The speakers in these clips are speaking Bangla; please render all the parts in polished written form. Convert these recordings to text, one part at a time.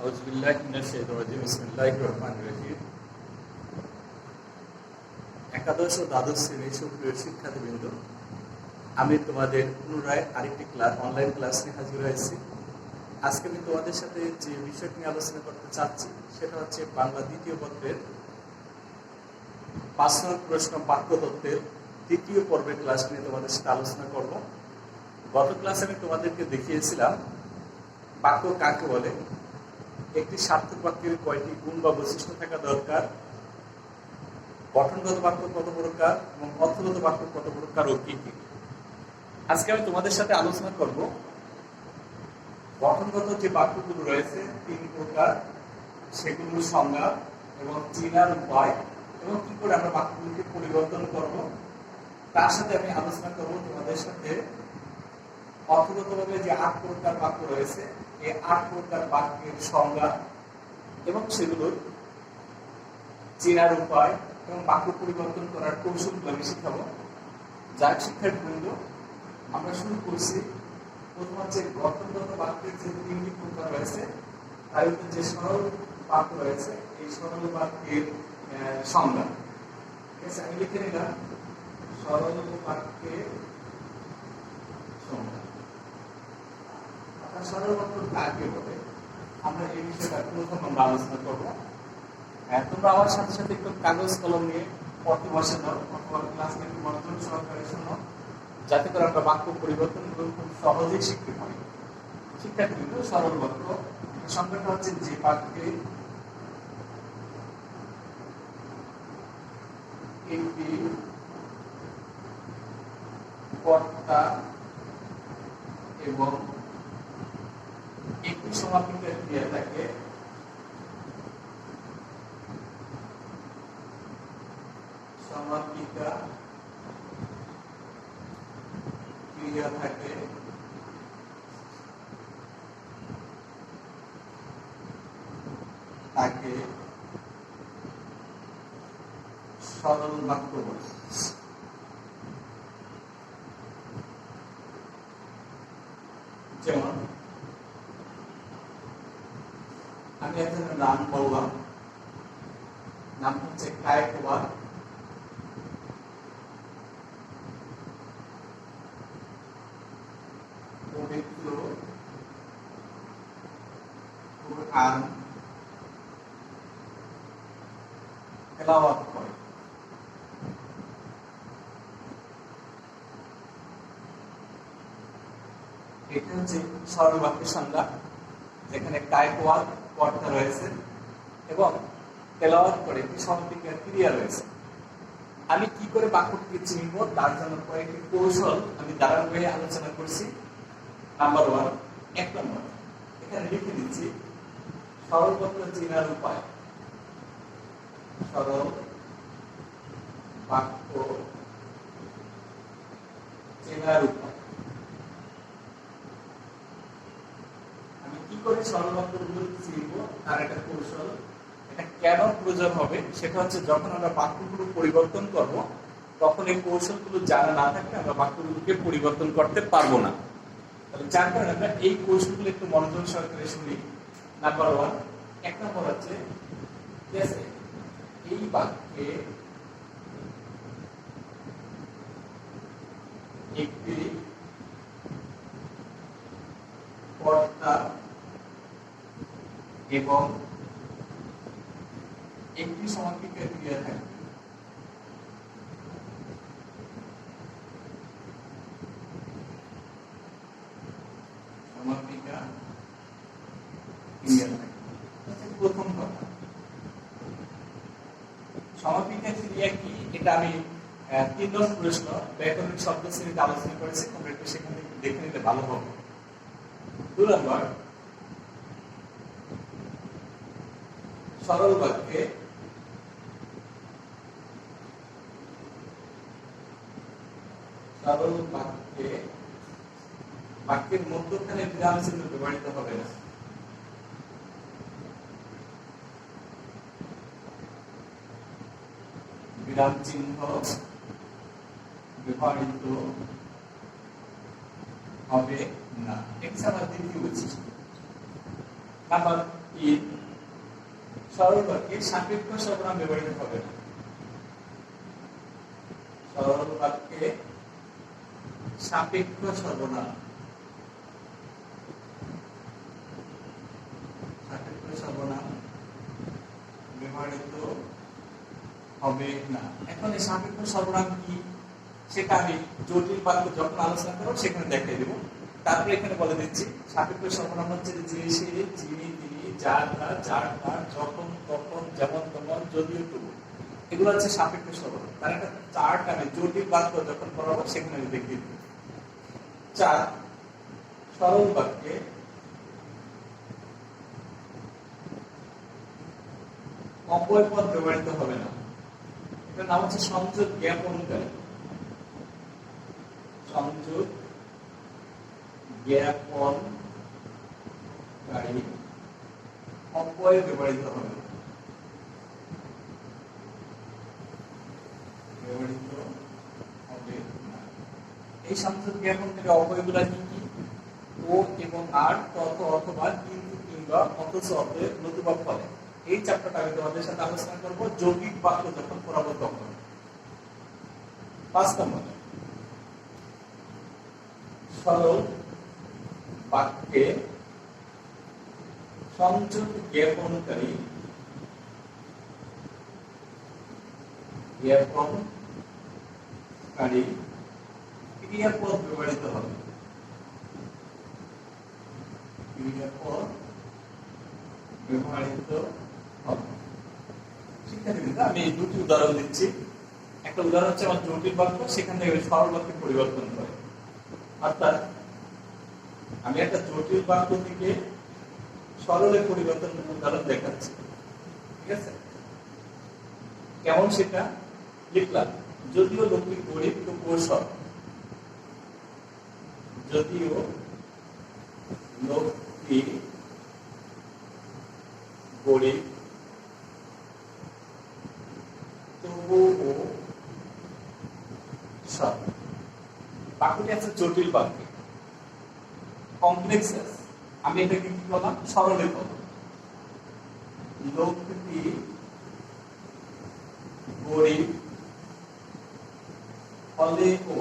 আউযুবিল্লাহি মিনাশ শাইতানির রাজিম বিসমিল্লাহির রহমানির রহিম। একাদশ ও দ্বাদশ শ্রেণীর সুপ্রিয় শিক্ষার্থীবৃন্দ, আমি তোমাদের পুনরায় আরেকটি অনলাইন ক্লাস নিয়ে হাজির হয়েছি। আজকে আমি তোমাদের সাথে যে বিষয়টি নিয়ে আলোচনা করতে চাচ্ছি সেটা হচ্ছে বাংলা দ্বিতীয় পত্রের ৫ নং প্রশ্ন বাক্যতত্ত্বের দ্বিতীয় পর্বের ক্লাস নিয়ে তোমাদের সাথে আলোচনা করব। গত ক্লাসে আমি তোমাদেরকে দেখিয়েছিলাম বাক্য কাকে বলে, একটি সার্থক বাক্যের কয়টি গুণ বা বৈশিষ্ট্য থাকা দরকার, গঠনগত বাক্য কত প্রকার এবং অর্থগত বাক্য কত প্রকার ও কি কি। আজকে আমি তোমাদের সাথে আলোচনা করব গঠনগত যে বাক্যগুলো রয়েছে ৩ প্রকার, সেগুলোর সংজ্ঞা এবং চেনার উপায় এবং কি করে আমরা বাক্যগুলোকে পরিবর্তন করব। তার সাথে আমি আলোচনা করব তোমাদের সাথে অর্থগতভাবে যে ৮ প্রকার বাক্য রয়েছে এই ৮ প্রকার বাক্যের সংজ্ঞা এবং সেগুলোর চেনার উপায় এবং বাক্য পরিবর্তন করার কৌশলগুলো আমি শিখাবো। যার শিক্ষার্থীবৃন্দ, আমরা শুরু করছি প্রথম হচ্ছে গঠনগত বাক্যের যে ৩টি প্রকার রয়েছে তার ভিতরে যে সরল বাক্য রয়েছে এই সরল বাক্যের সংজ্ঞা। ঠিক আছে, আমি লিখে নিলাম সরল বাক্যের সংজ্ঞা। সরল বাক্য কাকে বলে আমরা এই বিষয়টা প্রথম আমরা আলোচনা করবো। তোমরা আমার সাথে সাথে একটু কাগজ কলম নিয়ে পড়তে বসে দাও অথবা ক্লাসকে একটু মনোযোগ সহকারে শোনো, যাতে করে আমরা বাক্য পরিবর্তন খুব সহজেই শিখতে পারি। শিক্ষার্থীবৃন্দ, সরল বাক্য সংজ্ঞাটা হচ্ছে যে বাক্যে একটি কর্তা এবং একটি সমাপিকা ক্রিয়া থাকে, সমাপিকা ক্রিয়া থাকে তাকে সরল বাক্য বলে। যেমন আমি একজনের নাম বললাম, নাম হচ্ছে কায়কোবাদ। পবিত্র কোরআন তেলাওয়াত করে। এটা হচ্ছে সরল বাক্যের সংজ্ঞা, যেখানে কায়কোবাদ কর্তা রয়েছে এবং তেলাওয়াত করে একটি সমাপিকা ক্রিয়া রয়েছে। আমি কি করে বাক্যটিকে চিনব তার জন্য কয়েকটি কৌশল আমি ধারাবাহিক আলোচনা করছি। নাম্বার 1, ১ নম্বর, এখানে লিখে দিচ্ছি সরল বাক্য চেনার উপায়। সরল বাক্য চেনার উপায়। আমি কি করে সরল বাক্যগুলো চিনব তার একটা কৌশল। এটা কেন প্রয়োজন হবে সেটা হচ্ছে যখন আমরা বাক্যগুলো পরিবর্তন করব তখন এই কৌশলগুলো জানা না থাকলে আমরা বাক্যগুলোকে পরিবর্তন করতে পারবো না। যার কারণে আমরা এই কৌশলগুলো একটু মনোযোগ সহকারে শুনি। নাম্বার 1, ১ নম্বর হচ্ছে এই বাক্যে একটি কর্তা এবং একটি সমাপিকা ক্রিয়া থাকে। সমাপিকা ক্রিয়া থাকে, প্রথম কথা। সমাপিকা ক্রিয়া কি এটা আমি ৩ নম্বর প্রশ্ন ব্যাকরণিক শব্দ শ্রেণীতে আলোচনা করেছি, তোমরা একটু সেখান থেকে দেখে নিতে ভালো হবে। ২ নম্বর, সরল বাক্যে বাক্যের মধ্যখানে বিরাম চিহ্ন ব্যবহৃত হবে না। বিরাম চিহ্ন ব্যবহৃত হবে না। এছাড়া দ্বিতীয় বৈশিষ্ট্য নাম্বার তিন, সরল বাক্যে সাপেক্ষ সর্বনাম ব্যবহৃত হবে না। সরল বাক্যে সাপেক্ষ সর্বনাম ব্যবহৃত হবে না। এখন এই সাপেক্ষ সর্বনাম কি সেটা আমি জটিল বাক্য যখন আলোচনা করব সেখানে দেখিয়ে দেব। তারপরে এখানে বলে দিচ্ছি সাপেক্ষ সর্বনাম হচ্ছে যে, সে, যিনি, তিনি, যার, যার, তার, যখন, তখন, যেমন, তেমন, যদিও, তবু, এগুলো হচ্ছে সাপেক্ষ সর্বনাম। তার একটা চার্ট আমি জটিল বাক্য যখন পড়াবো সেখানে আমি দেখিয়ে দেব। 4, সরল বাক্যে অপয় পদ ব্যবহৃত হবে না। এটার নাম হচ্ছে সংযোগ জ্ঞাপনকারী। সংযোগ জ্ঞাপনকারী অপয় ব্যবহৃত হবে না। এই সংযোগ জ্ঞাপনকারী অপয়গুলা কি কি? ও এবং আর, তত, অথবা, কিন্তু, কিংবা, অথচ, অতএব, নতুবা, ফলে। এই চ্যাপ্টারটা আমি তোমাদের সাথে আলোচনা করব যৌগিক বাক্য যখন পড়াবো তখন। 5 নম্বর, সরল বাক্যে সংযোগ জ্ঞাপনকারী ক্রিয়াপদ ব্যবহৃত হবে। ক্রিয়াপদ ব্যবহৃত হবে। শিক্ষার্থীবৃন্দ, আমি এই দুটি উদাহরণ দিচ্ছি। একটা উদাহরণ হচ্ছে আমার জটিল বাক্য, সেখান থেকে সরল বাক্যে পরিবর্তন করে। অর্থাৎ আমি একটা জটিল বাক্য থেকে সরলে পরিবর্তন উদাহরণ দেখাচ্ছি। ঠিক আছে? কেমন সেটা লিখলাম, যদিও লোকটি গরিব তো কৌশল। যদিও লোকটি গরিব তবুও সৎ। বাক্যটি আছে জটিল বাক্য, কমপ্লেক্স। আমি এটাকে কি বললাম? সরলে বললাম। লোকটি গরিব হলেও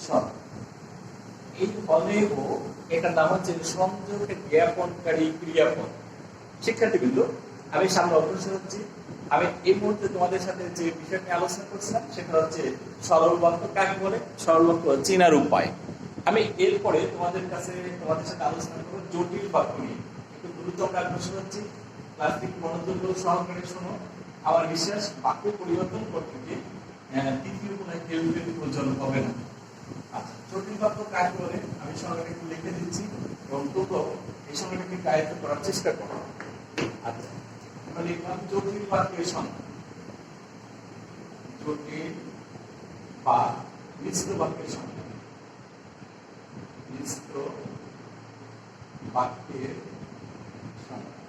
সৎ। এই হলেও এটার নাম হচ্ছে সংযোগ জ্ঞাপনকারী ক্রিয়াপদ। শিক্ষার্থীবৃন্দ, আমি সামনে অগ্রসর হচ্ছি। আমি এই মুহূর্তে তোমাদের সাথে যে বিষয় নিয়ে আলোচনা করছিলাম সেটা হচ্ছে সরল বাক্য কাকে বলে, সরল বাক্য চেনার উপায়। আমি এরপরে তোমাদের সাথে আলোচনা করবো জটিল বাক্য নিয়ে। একটু দ্রুত আমরা অগ্রসর হচ্ছি। ক্লাসটি মনোযোগ সহকারে শোনো। আমার বিশ্বাস বাক্য পরিবর্তন করতে গিয়ে তৃতীয় কোনো কেউ প্রয়োজন হবে না। আচ্ছা, জটিল বাক্য কাকে বলে আমি সঙ্গে একটু লিখে দিচ্ছি এবং তবু এই সংখ্যাটাকে কায়িত করার চেষ্টা করো। আচ্ছা, আমরা লিখলাম জটিল বাক্যের সংখ্যা। জটিল বা মিশ্র বাক্যের সংখ্যা। মিশ্র বাক্যের সংখ্যা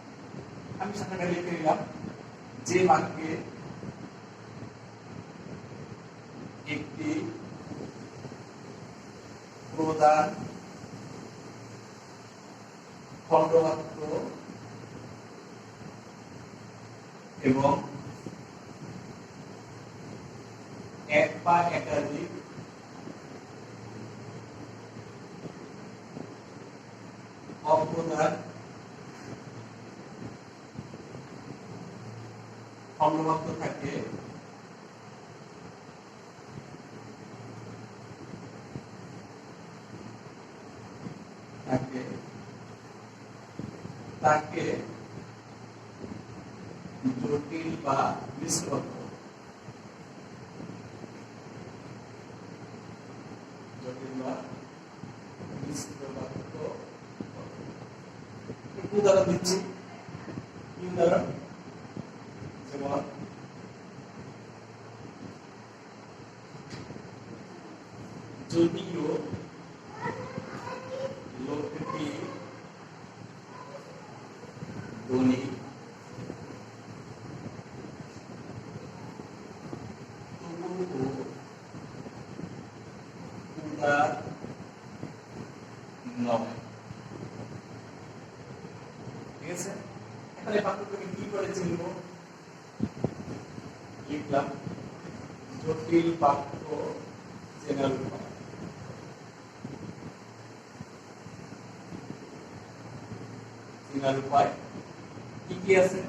আমি সংখ্যাটা লিখে নিলাম। যে বাক্যে একটি প্রধান খণ্ডবাক্য এবং এক বা একাধিক অপ্রধান খণ্ডবাক্য থাকে তাকে জটিল বা মিশ্র বাক্য। জটিল বা মিশ্র বাক্য। একটু উদাহরণ দিচ্ছি। কি উদাহরণ? যেমন যদিও লোকটি ধনী তবুও উদার নয়। ঠিক আছে? এখন এই বাক্যটাকে কি করে চিনব? লিখলাম জটিল বাক্য চেনার উপায়। চেনার উপায় কি কি আছে?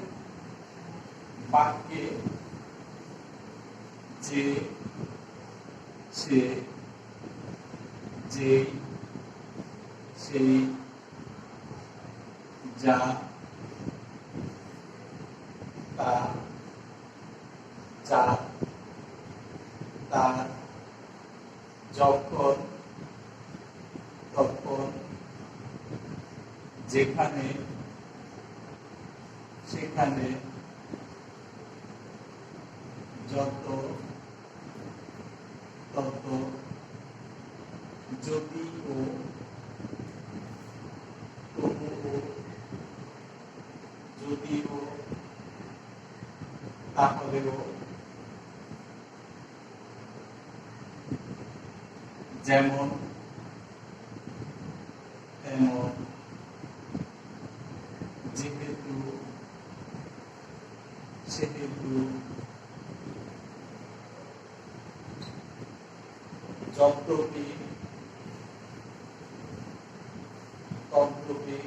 বাক্যে যে, সে, যে, সেই, যা, তা, যার, তার, যখন, তখন, যেখানে, সেখানে, যত, তত, যদিও, তবুও, যদিও, তাহলেও, যেমন, তেমন, যেহেতু, সেহেতু, যদ্যপি, তদ্যপি,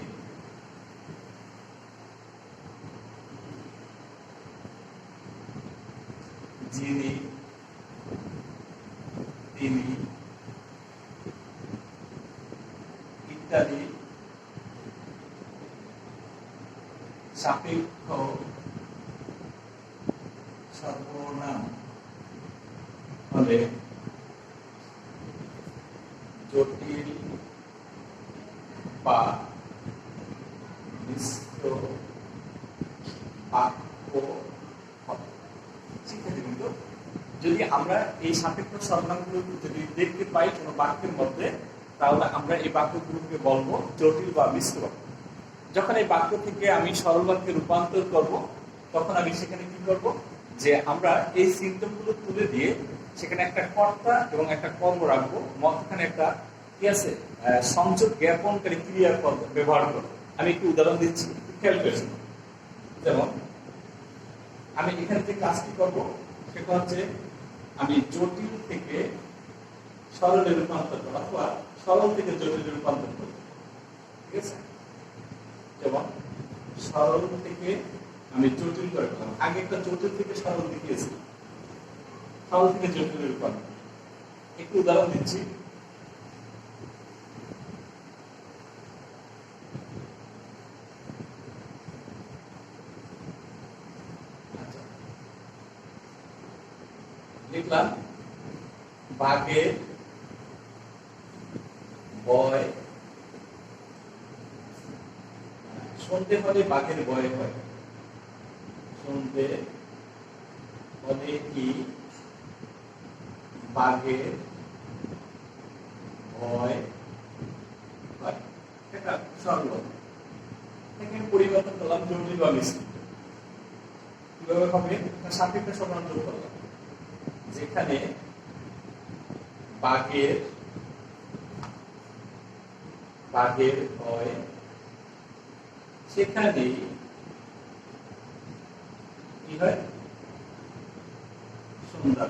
যিনি, তিনি, ইত্যাদি সাপেক্ষ সর্বনাম হলে জটিল বা মিশ্র বাক্য হবে। শিক্ষার্থীবৃন্দ, যদি আমরা এই সাপেক্ষ সর্বনামগুলো যদি দেখতে পাই কোনো বাক্যের মধ্যে, তাহলে আমরা এই বাক্যগুলোকে বলবো জটিল বা মিশ্র বাক্য। যখন এই বাক্য থেকে আমি সরল বাক্যে রূপান্তর করব, তখন আমি সেখানে কি করব, যে আমরা এই সিম্পটমগুলো তুলে দিয়ে সেখানে একটা কর্তা এবং একটা কর্ম রাখবো, মধ্যখানে একটা কি আছে সংযোগ জ্ঞাপনকারী ক্রিয়াপদ ব্যবহার করব। আমি একটু উদাহরণ দিচ্ছি, খেয়াল করেছি। যেমন আমি এখানে যে কাজটি করব সেটা হচ্ছে আমি জটিল থেকে সরলে রূপান্তর করব, অথবা সরল থেকে জটিলে রূপান্তর করব। ঠিক আছে? যেমন সরল থেকে আমি জটিল করে ফেলাম। আগে একটা জটিল থেকে সরল দেখিয়েছি, সরল থেকে জটিল রূপান্তর। একটু উদাহরণ দিচ্ছি। লিখলাম বাঘের ভয়, শুনতে হলে বাঘের ভয় হয়। শুনতে হলে কি বাঘের ভয় হয়। এটা সরল। এখানে পরিবর্তন করলাম জটিল বা মিশ্র। কিভাবে হবে? সাপেক্ষ সর্বনাম যোগ করলাম, যেখানে বাঘের ভয়, সেখানে কি হয়? সুন্দর।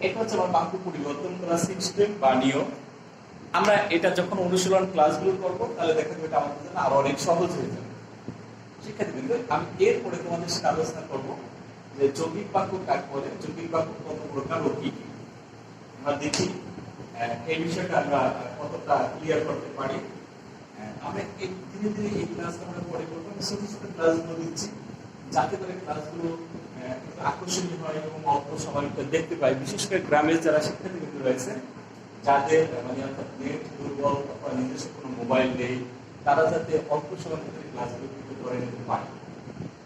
এটা হচ্ছে আমার বাক্য পরিবর্তন করা সিস্টেম বা নিয়ম। আমরা এটা যখন অনুশীলন ক্লাসগুলো করব, তাহলে দেখা যাবে এটা আমাদের জন্য আরো অনেক সহজ হয়ে যাবে। শিক্ষার্থীবৃন্দ, আমি এরপরে তোমাদের সাথে আলোচনা করব যে যৌগিক বাক্য কাকে বলে, যৌগিক বাক্য কত প্রকার ও কি কি। আমরা দেখি এই বিষয়টা আমরা কতটা ক্লিয়ার করতে পারি। আমরা ধীরে ধীরে এই ক্লাসটা আমরা পরে করবো, ছোট ছোট ক্লাসগুলো দিচ্ছি, যাতে করে ক্লাসগুলো একটু আকর্ষণীয় হয় এবং অল্প সময় দেখতে পাই। বিশেষ করে গ্রামের যারা শিক্ষার্থীবৃন্দ রয়েছে, যাদের মানে অর্থাৎ নেট দুর্বল অথবা নিজস্ব কোনো মোবাইল নেই, তারা যাতে অল্প সময়ের ভিতরে ক্লাসগুলো কিন্তু করে নিতে পারে।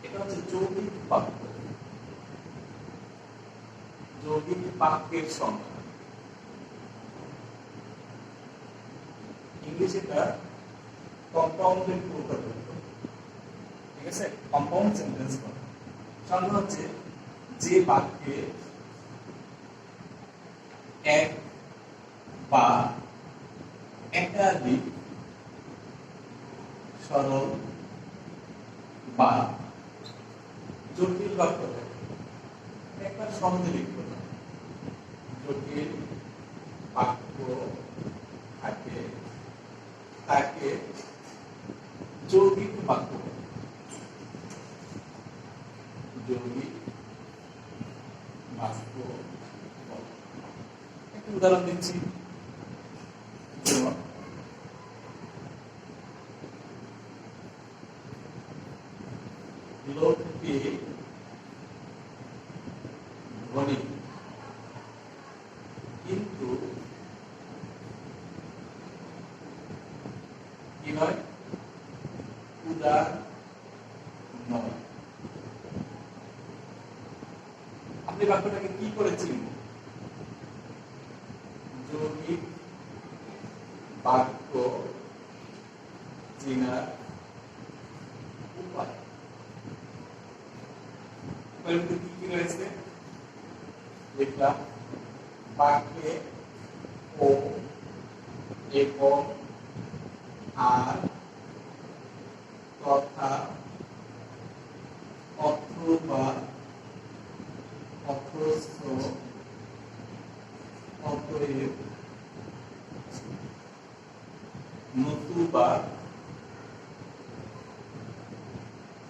এটা হচ্ছে যৌগিক বাক্য। যৌগিক বাক্যের সংজ্ঞা ইংলিশে এটা কম্পাউন্ডেড প্রকার। ঠিক আছে? কম্পাউন্ড সেন্টেন্স বলে। সংজ্ঞা হচ্ছে যে বাক্যে এক বা একাধিক সরল বা জটিল বাক্য থাকে, একবার সহজে লিখবো না। জটিল বাক্য থাকে, তাকে যৌগিক বাক্য বলে। যৌগিক বাক্য বলে। একটা উদাহরণ দিচ্ছি, যেমন লোকটি ধনী কিন্তু কি নয়, উদার নয়। আপনি বাক্যটাকে কি করে চিনবেন? যৌগিক বাক্য চেনার উপায় কি কি রয়েছে দেখলাম। বাক্যে ও এবং আর তথা অথবা অথচ অতএব নতুবা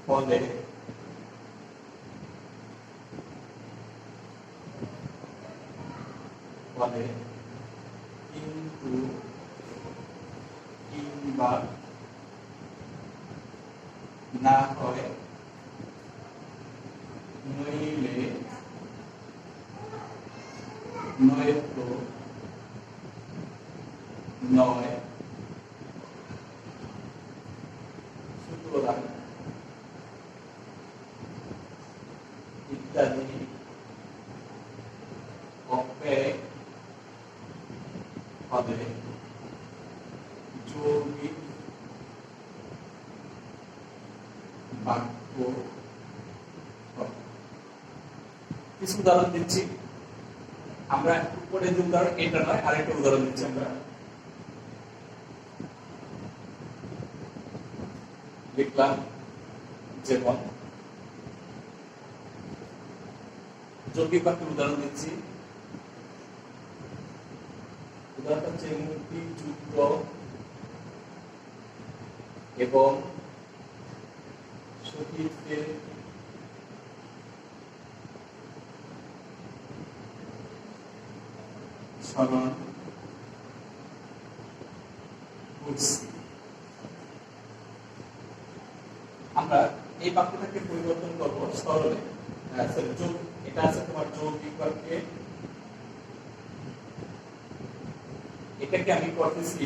ফলে ফলে কিন্তু কিংবা না হয় নইলে নয়তো নয় সুতরাং ইত্যাদি অব্যয় হবে যৌগিক বাক্য। কিছু উদাহরণ দিচ্ছি আমরা। উপরে যে উদাহরণ এটা নয়, আরেকটা উদাহরণ দিচ্ছি আমরা। লিখলাম যেমন যৌগিক বাক্যের উদাহরণ দিচ্ছি। উদাহরণ হচ্ছে মুক্তিযুদ্ধ এবং শহীদদের স্মরণ করছি। আমরা এই বাক্যটাকে পরিবর্তন করবো সরলে। এটা আছে তোমার যৌগিক বাক্যে, এটাকে আমি করতেছি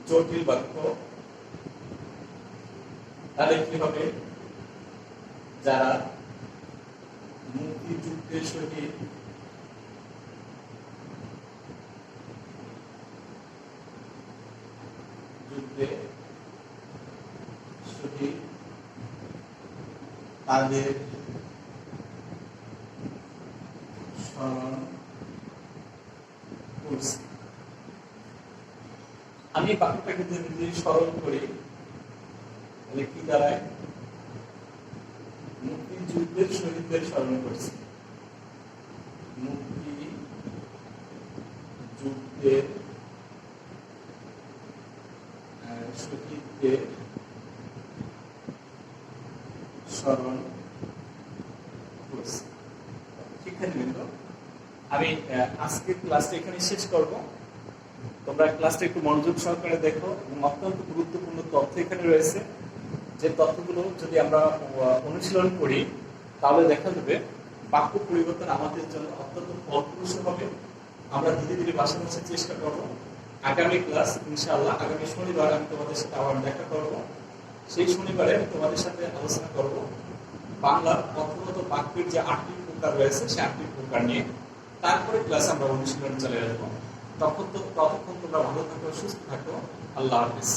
জটিল বাক্য। তাহলে কি হবে? যারা মুক্তিযুদ্ধের শহীদ যুদ্ধে শহীদ তাদের স্মরণ করছি। আমি বাক্যটাকে যদি স্মরণ করি তাহলে কি দাঁড়ায়? মুক্তিযুদ্ধের শহীদদের স্মরণ করছি। মুক্তিযুদ্ধের শহীদদের স্মরণ করছি। শিক্ষার্থীবৃন্দ, আমি আজকের ক্লাসটা এখানে শেষ করব। তোমরা ক্লাসটা একটু মনোযোগ সহকারে দেখো এবং অত্যন্ত গুরুত্বপূর্ণ তথ্য এখানে রয়েছে। যে তথ্যগুলো যদি আমরা অনুশীলন করি তাহলে দেখা যাবে বাক্য পরিবর্তন আমাদের জন্য অত্যন্ত ফলপ্রসূ হবে। আমরা ধীরে ধীরে বাসা বসার চেষ্টা করব। আগামী ক্লাস ইনশাআল্লাহ আগামী শনিবার আমি তোমাদের সাথে আবার দেখা করব। সেই শনিবারে আমি তোমাদের সাথে আলোচনা করব বাংলার কথ্যগত বাক্যের যে 8টি প্রকার রয়েছে সেই 8টি প্রকার নিয়ে। তারপরে ক্লাসে আমরা অনুশীলন চলে আসবো। ততক্ষণ তোমরা ভালো থাকো, সুস্থ থাকো। আল্লাহ হাফেজ।